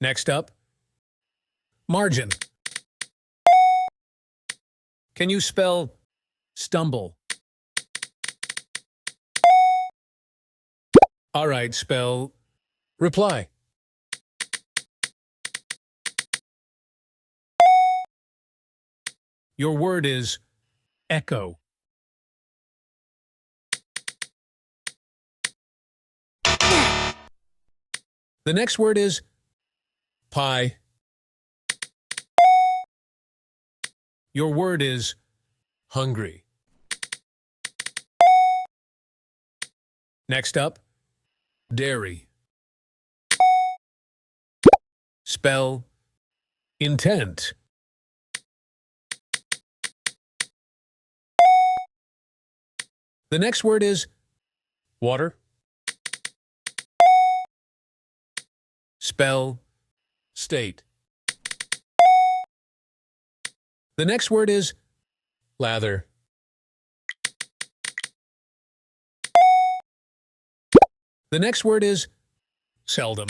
Next up, margin. Can you spell stumble? All right, spell reply. Your word is echo. The next word is pie. Your word is hungry. Next up, dairy. Spell intent. The next word is water. Spell state. The next word is lather. The next word is seldom.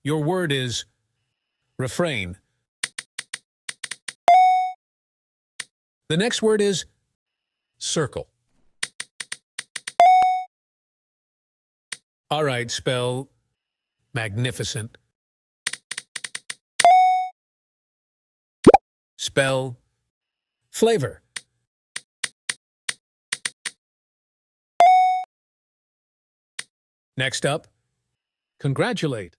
Your word is refrain. The next word is circle. All right, spell magnificent. Spell flavor. Next up, congratulate.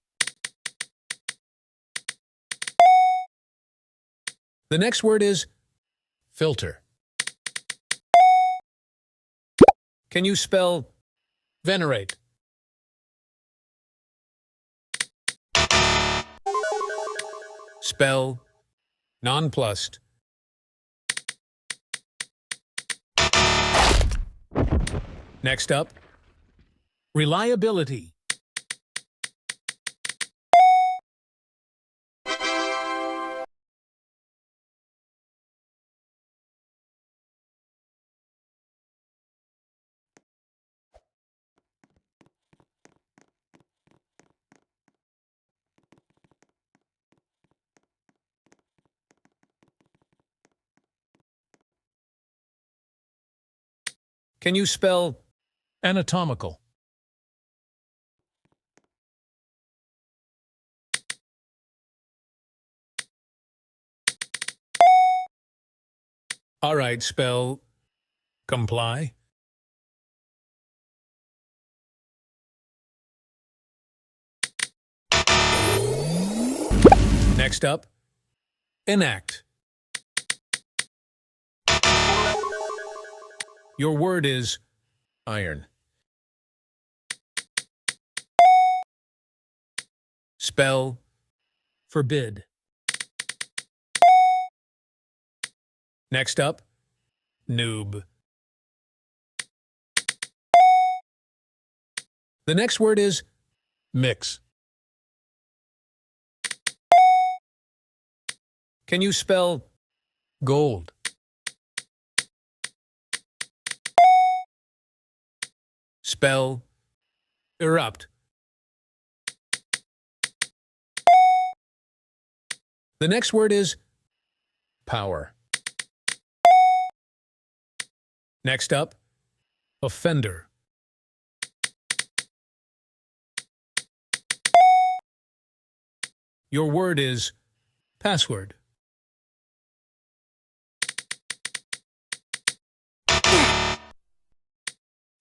The next word is filter. Can you spell venerate? Spell nonplussed. Next up, reliability. Can you spell anatomical? All right, spell comply. Next up, enact. Your word is iron. Spell forbid. Next up, noob. The next word is mix. Can you spell gold? Spell erupt. The next word is power. Next up, offender. Your word is password.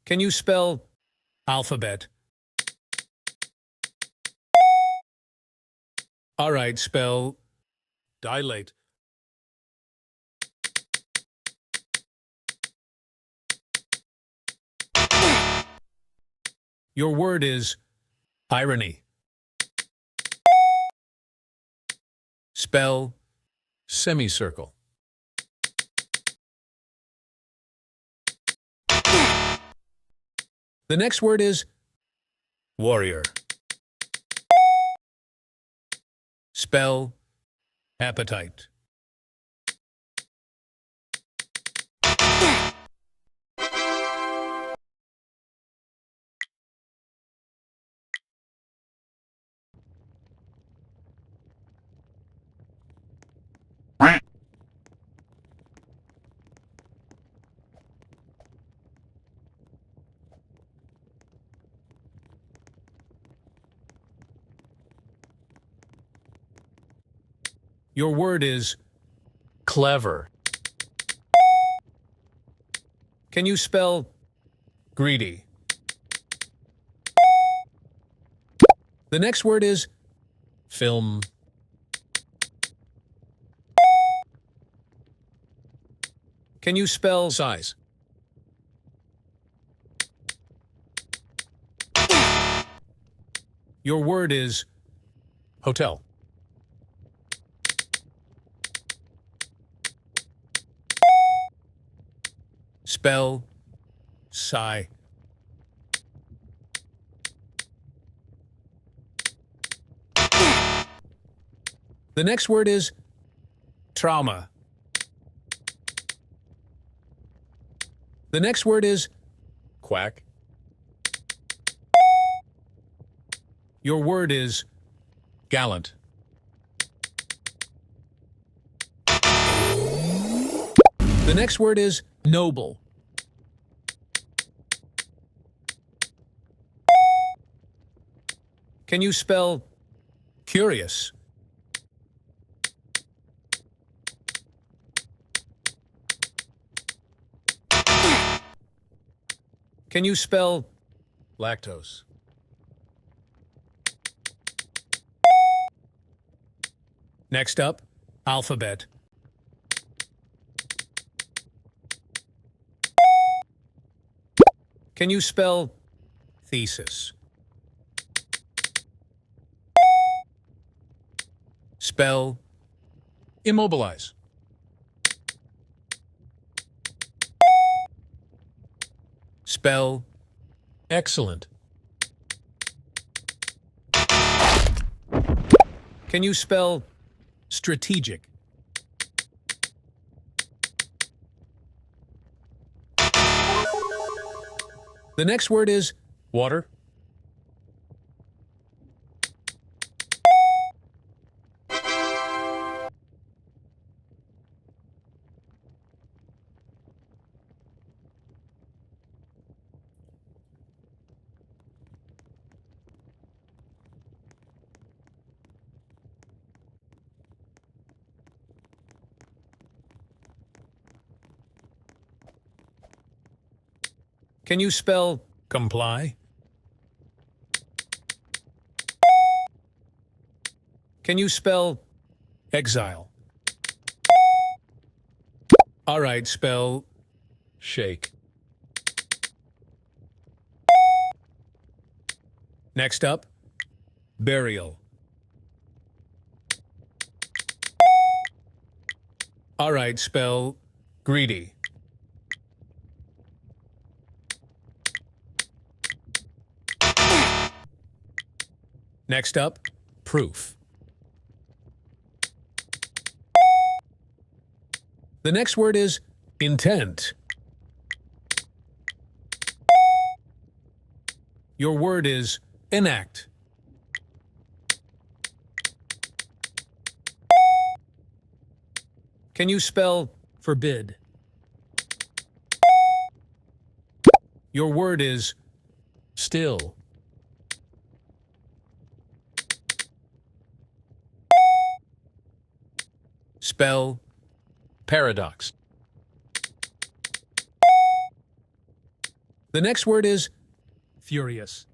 Can you spell alphabet? All right, spell dilate. Your word is irony. Spell semicircle. The next word is warrior. Spell appetite. Your word is clever, Can you spell greedy? The next word is film. Can you spell size? Your word is hotel. Spell sigh. The next word is trauma. The next word is quack. Your word is gallant. The next word is noble. Can you spell curious? Can you spell lactose? Next up, alphabet. Can you spell thesis? Spell immobilize. Spell excellent. Can you spell strategic? The next word is water. Can you spell comply? Can you spell exile? All right, spell shake. Next up, burial. All right, spell greedy. Next up, proof. The next word is intent. Your word is enact. Can you spell forbid? Your word is still. Spell paradox. The next word is furious.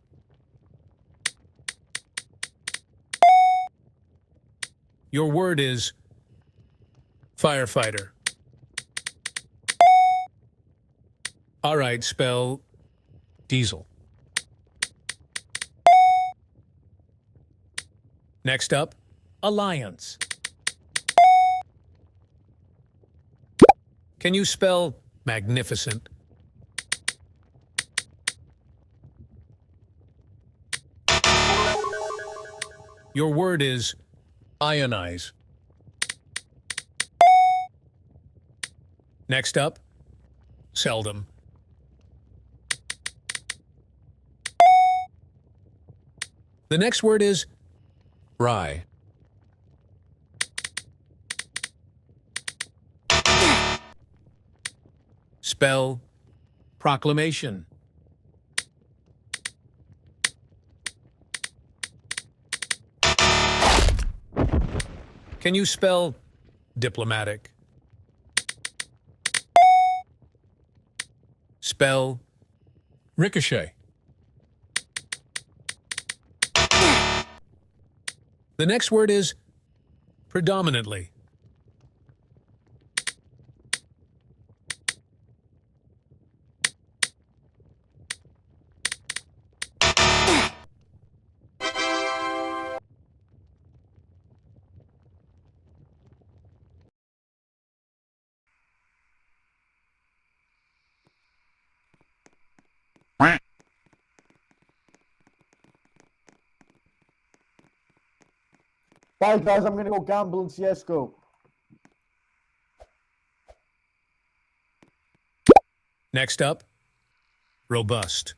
Your word is firefighter. All right, spell diesel. Next up, alliance. Can you spell magnificent? Your word is ionize. Next up, seldom. The next word is rye. Spell proclamation. Can you spell diplomatic? Spell Ricochet. the next word is predominantly. Bye, guys. I'm going to go gamble in CSGO. Next up, robust.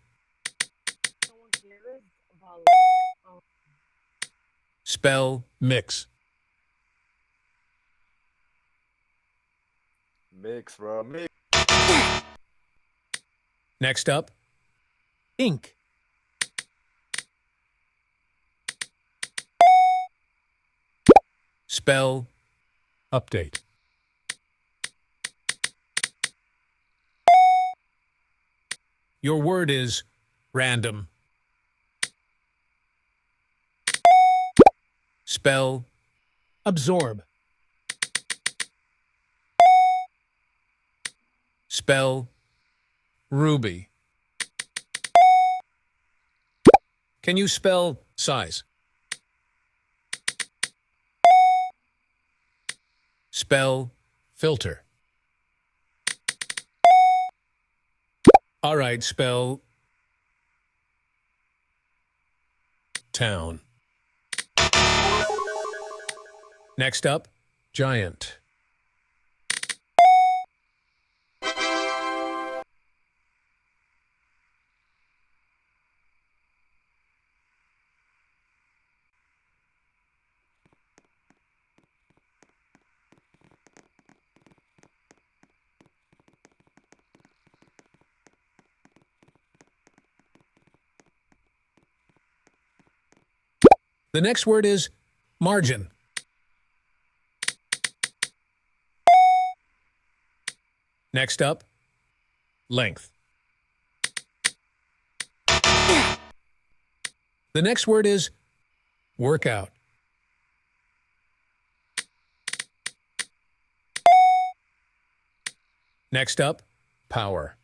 Someone cares about like Spell Mix. Mix, bro. Mix. next up, Ink. spell Update. your word is random. Spell Absorb. spell Ruby. can you spell Size. spell Filter. all right, spell Town. next up, Giant. the next word is margin. Next up, Length. the next word is workout. Next up, Power.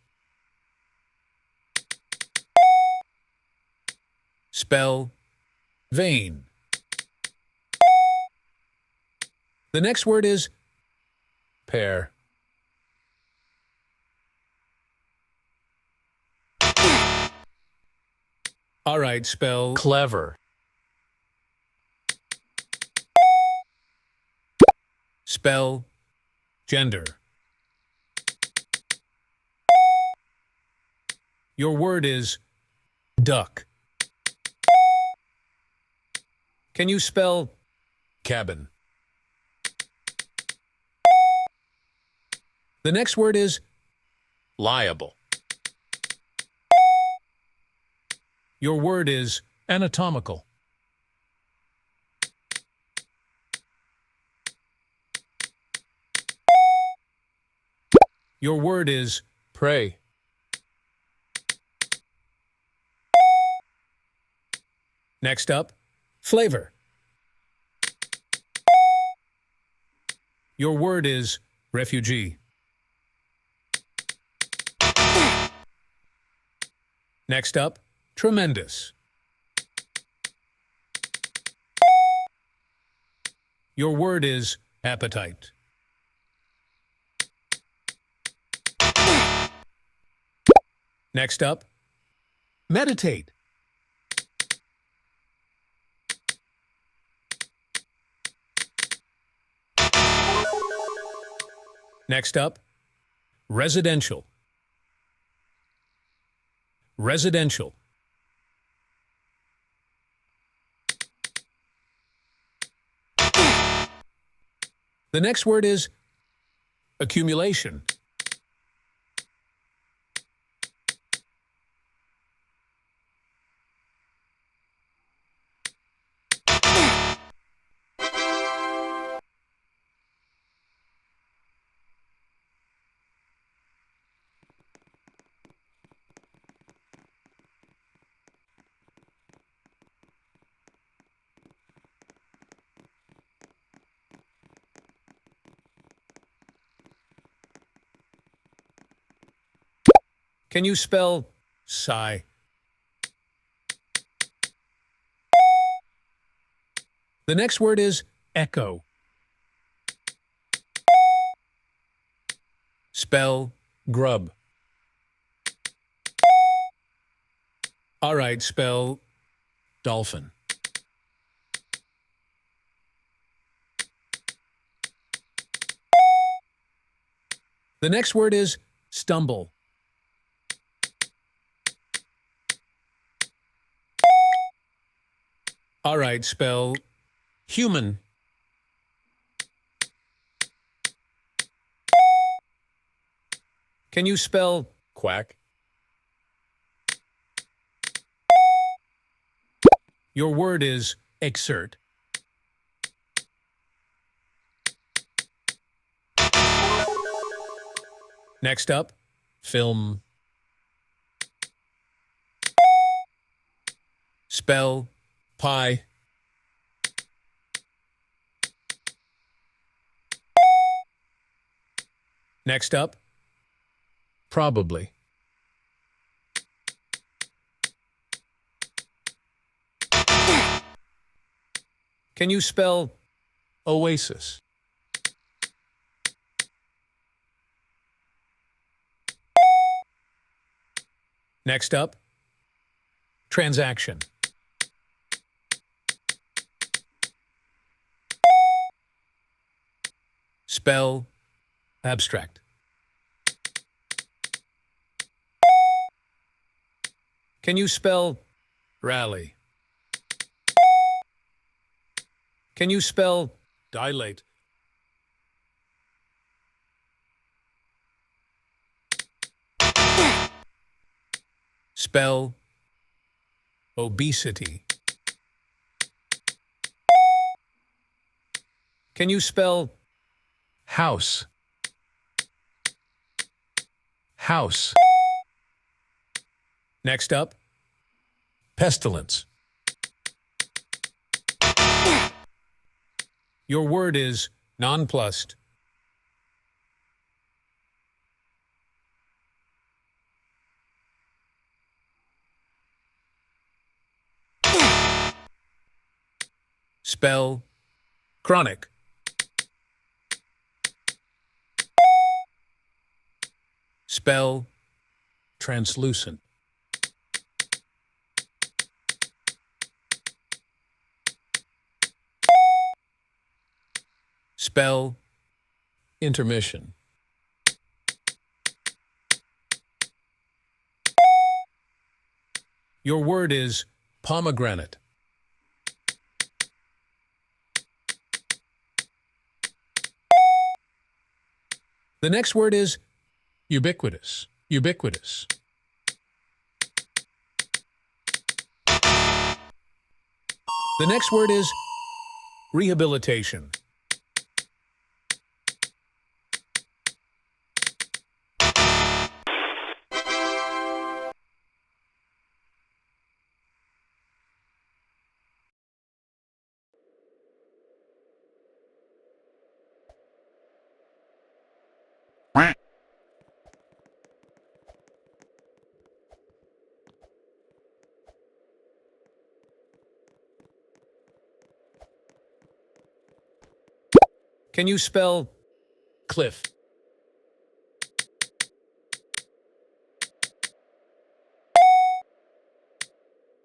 spell vein. The next word is Pair. all right, spell Clever. spell gender. Your word is duck. Can you spell Cabin. the next word is Liable. your word is Anatomical. your word is Prey. next up, flavor. Your word is refugee. Next up, tremendous. Your word is appetite. Next up, meditate. Next up, residential. Residential. The next word is accumulation. Can you spell sigh? The next word is echo. Spell grub. All right, spell dolphin. The next word is stumble. All right, spell human. Can you spell Quack. your word is exert. Next up, film. Spell pie. Next up, probably. Can you spell Oasis. next up, transaction? Spell abstract. Can you spell rally? Can you spell dilate? Spell obesity. Can you spell House. House. next up, Pestilence. your word is nonplussed. Spell chronic. Spell translucent. Spell Intermission. your word is pomegranate. The next word is Ubiquitous. Ubiquitous. the next word is rehabilitation. Can you spell cliff?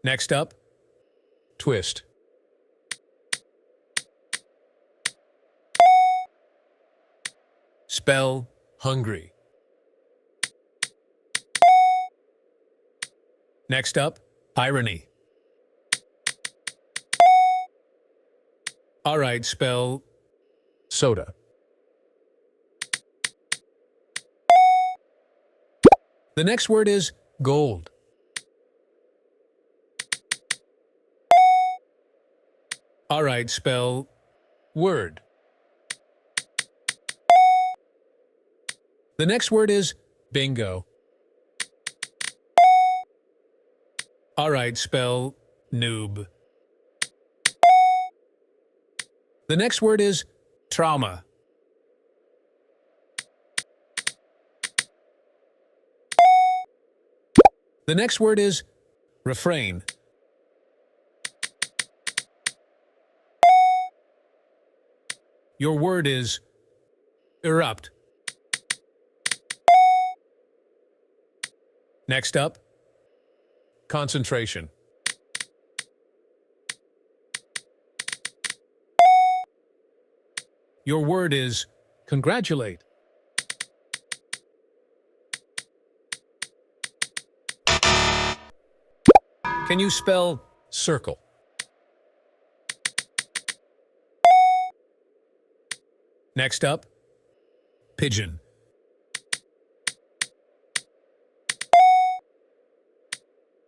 Next up, twist. Spell hungry. Next up, irony. All right, spell Soda. the next word is gold. All right, spell word. The next word is bingo. All right, spell noob. The next word is trauma. The next word is refrain. Your word is erupt. Next up, concentration. Your word is congratulate. Can you spell circle? Next up, pigeon.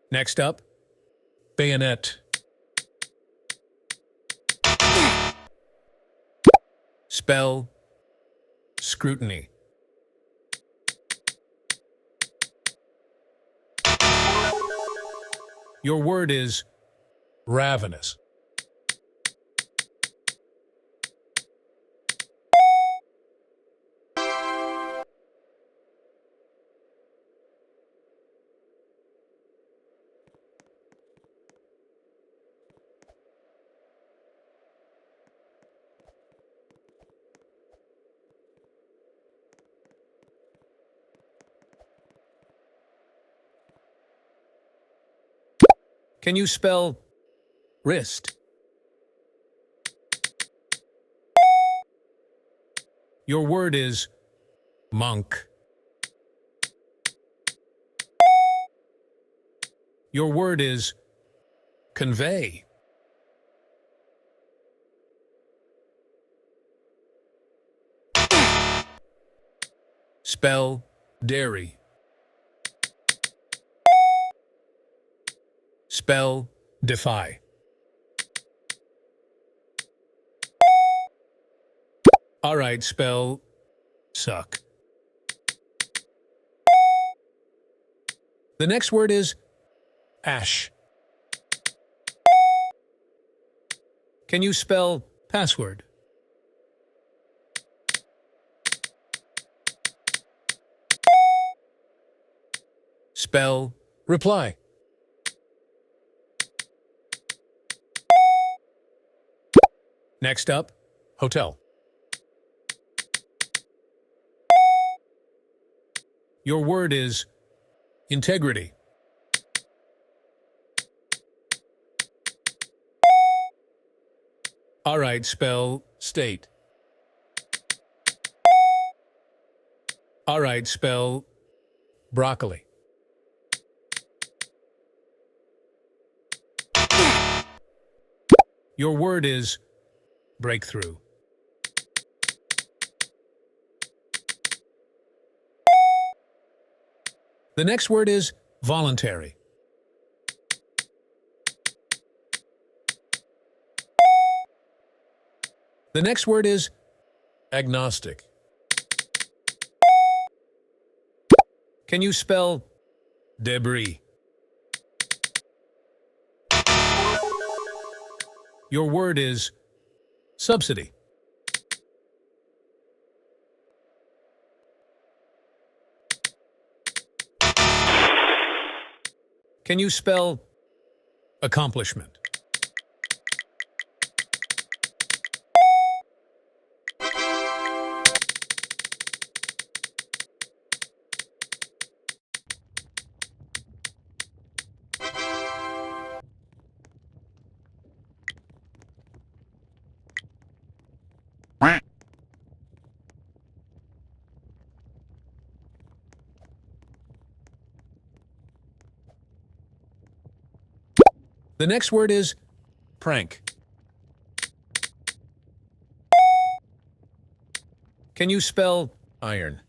Next up, bayonet. Spell scrutiny. Your word is ravenous. Can you spell wrist? Your word is monk. Your word is convey. Spell dairy. Spell defy. All right, spell suck. The next word is ash. Can you spell password? Spell reply. Next up, hotel. Your word is integrity. All right, spell state. All right, spell broccoli. Your word is breakthrough. The next word is voluntary. The next word is agnostic. Can you spell debris? Your word is subsidy. Can you spell accomplishment? The next word is prank. Can you spell iron?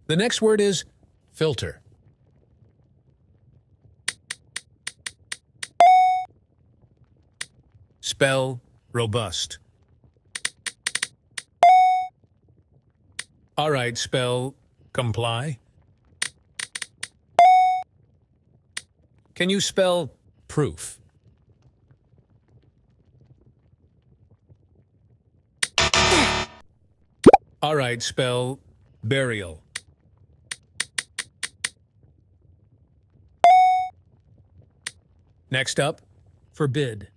The next word is filter. Spell robust. All right, spell comply. Can you spell proof? All right, spell Burial. Next up, forbid.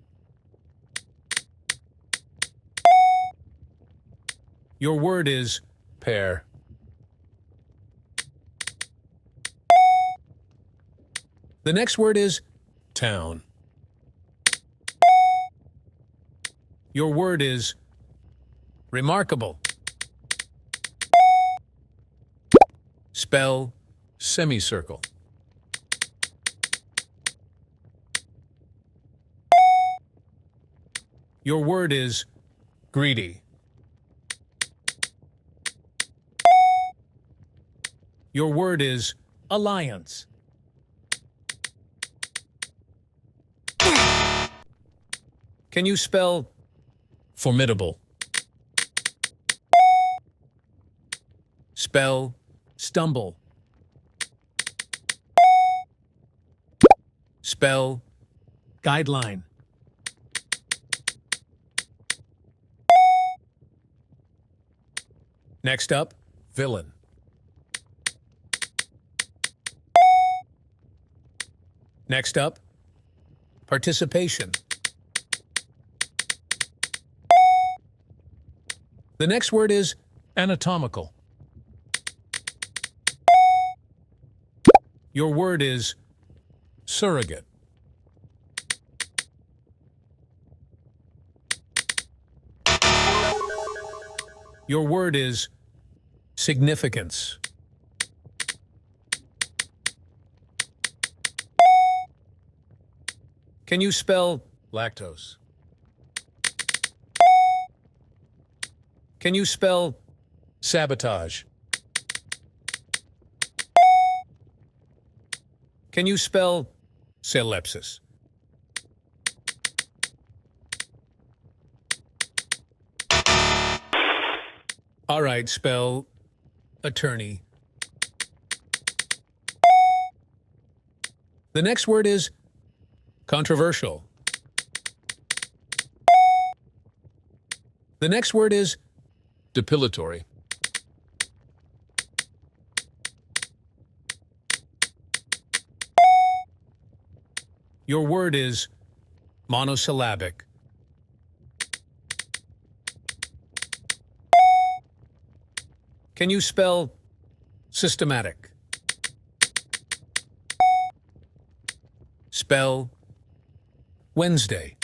Your word is Pear. the next word is town. Your word is remarkable. Spell Semicircle. your word is Greedy. your word is alliance. Can you spell Formidable. spell stumble? Spell guideline. Next up, Villain. next up, participation. The next word is Anatomical. your word is Surrogate. your word is significance. Can you spell Lactose. can you spell Sabotage. can you spell cellepsis? All right, spell attorney. The next word is controversial. The next word is Depilatory. your word is monosyllabic. Can you spell systematic? Spell Wednesday.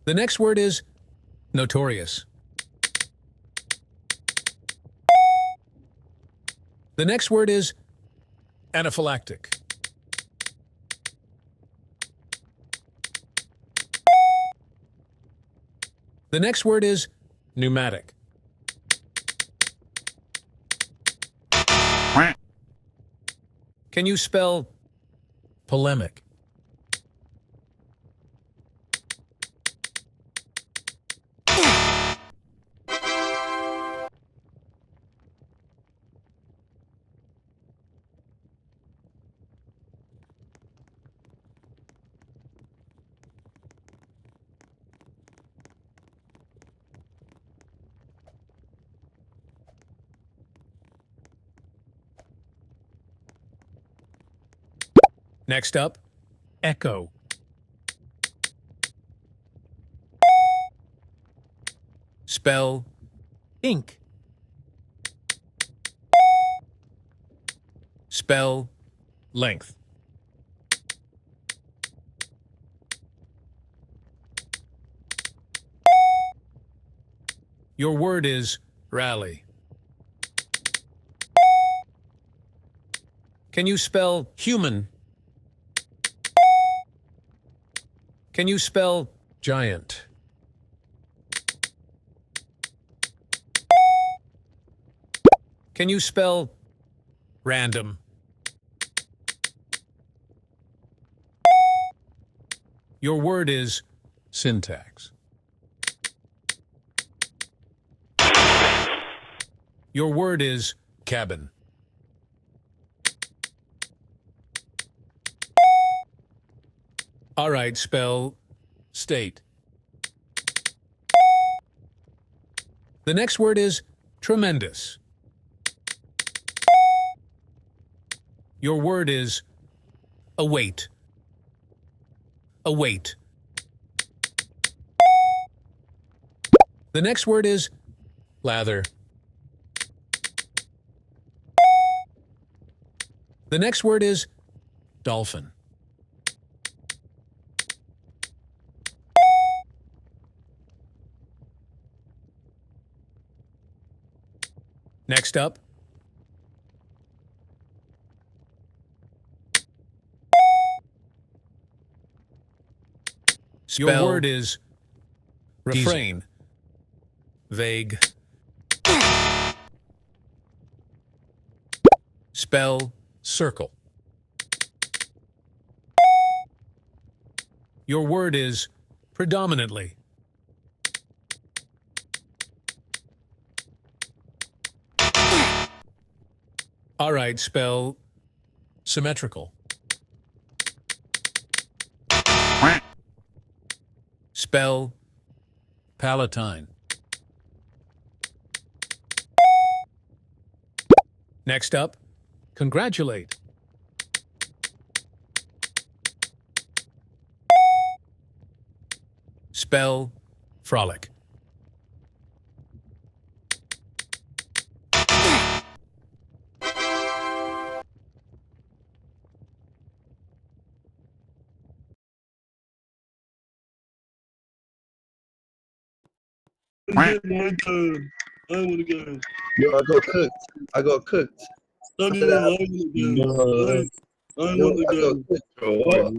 The next word is notorious. The next word is Anaphylactic. the next word is Pneumatic. can you spell Polemic. next up echo? Spell ink. Spell Length. your word is rally. Can you spell Human. can you spell Giant. can you spell random? Your word is Syntax. your word is Cabin. all right, spell State. The next word is tremendous. Your word is await. Await. The next word is lather. The next word is dolphin. Next up, your Spell word is refrain. Vague. Spell circle. Your word is predominantly. All right, spell symmetrical. Spell palatine. Next up, congratulate. Spell frolic. I want to go. Yo, I got cooked. I got cooked. No, I no, said no, I I want to go. no. I Yo, want to I got go. cooked, bro. What?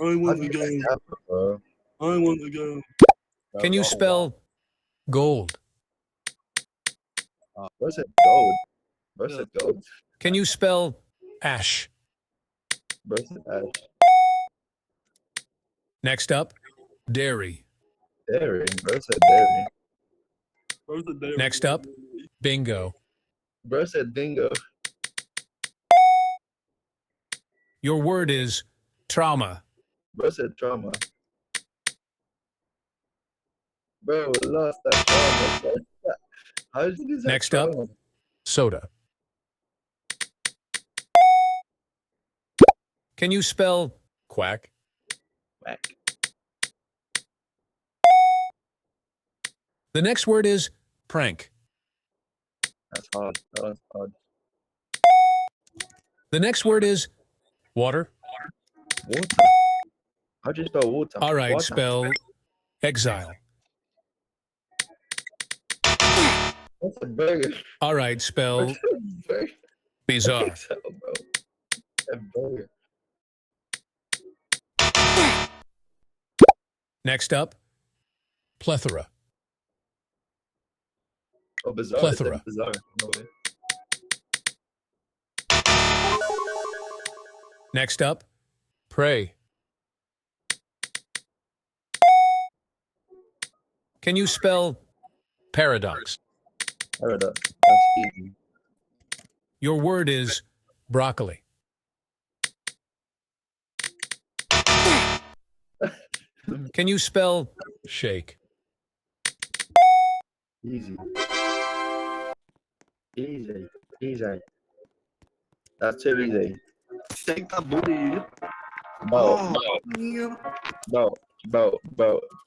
I How want did to that go. happen, bro? I want to go. Can you spell gold? Bro said gold. Bro Yeah. said gold. Can you spell ash? Bro said ash. Next up, dairy. Dairy. Bro said dairy. Where's the dairy? Next up, bingo. Bro said dingo. Your word is trauma. Bro said trauma. Bro, we lost that trauma, bro. How did you lose that Next up, trauma? soda. Can you spell quack? Whack. The next word is prank. That's hard. That was hard. The next word is water. Water. How do you spell water? All right, Water. spell exile. That's a burger. All right, spell Burger. bizarre. So, bro. A burger. Next up, plethora. Oh, bizarre. Plethora. It's bizarre. No way. Next up, pray. Can you spell paradox? Paradox. That's easy. Your word is broccoli. Can you spell shake? Easy. Easy. Easy. That's too easy. Take that booty. Bro, Yeah. bro.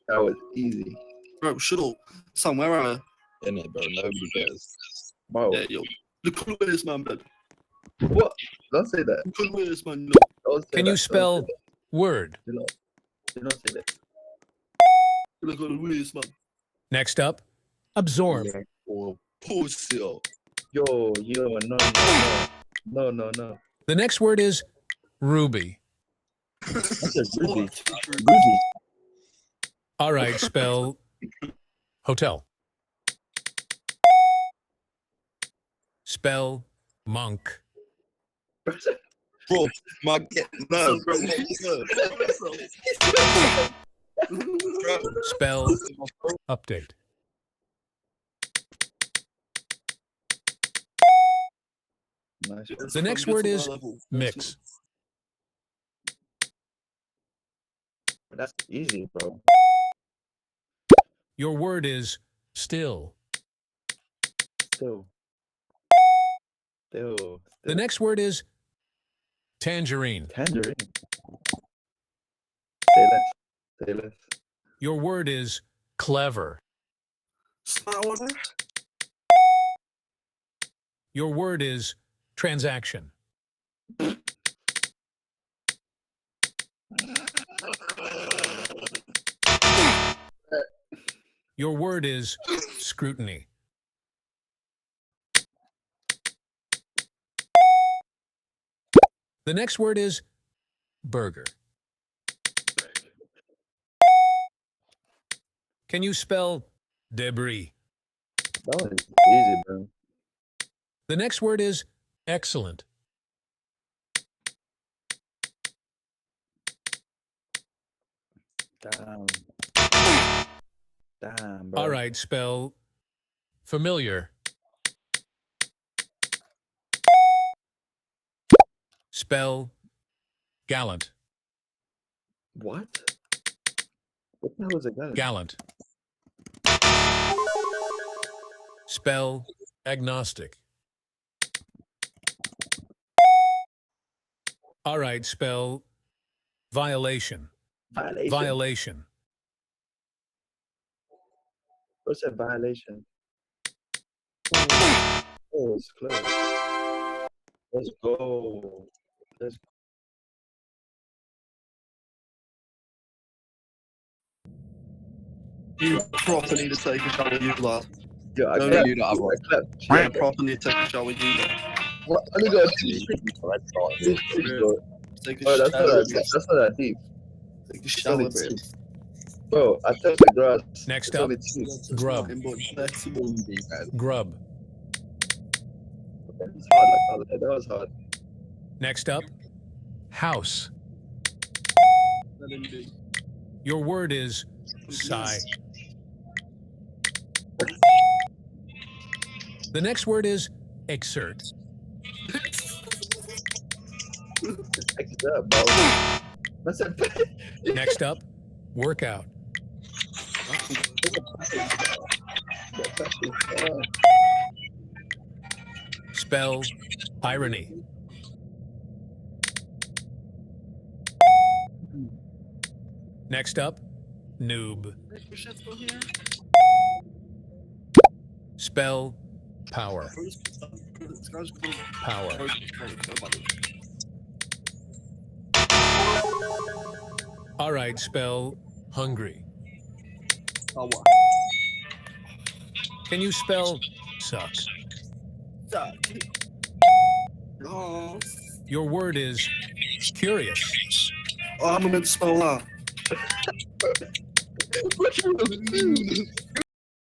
That was easy. Bro, shut up. Sam, where am I? In it, bro. Nobody cares. Bro, Yeah, yo. The coolest man, bro. what? Don't say that. The coolest man, you Don't say Can that. you spell word? Do not say that. know. The coolest man. Next up, absorb. Yeah. Oh, pussy. Yo, no. The next word is ruby. That's a Ruby. What? Ruby. All right, spell hotel. Spell monk. Bro, my no, bro. Spell update. Nice. The next word is mix. That's easy, bro. Your word is Still. Still. The next word is Tangerine. Tangerine. Say less. Say less. your word is Clever. Smart one. your word is transaction. Your word is scrutiny. The next word is burger. Can you spell debris? That was easy, bro. The next word is Excellent. Damn. Damn, bro. all right, spell Familiar. spell Gallant. What? What the hell was it going? Gallant. spell Agnostic. all right, spell violation. Violation. Violation. What's a violation? Oh, it's close. Let's go. Let's You proper need to take a shower, you lot. Yo, I No, clapped. you don't have one. I clapped. You proper need to take a shower, you lot. What? I only got 2 bro. Take a Bro, that's shower. not that deep. Take a It's shower, only bro. 2. Bro, I touched the grass. Next It's up, only 2. Grub. Grub. It's hard. Like, that was hard. Next up, House. your word is sigh. The next word is exert. X it up, bro. That's a Next up, workout. Spell irony. Next up, noob. Spell Power. Power. all right, spell Hungry. can you spell suck? Oh, Your word is curious. I'm meant to spell that. What you gonna do?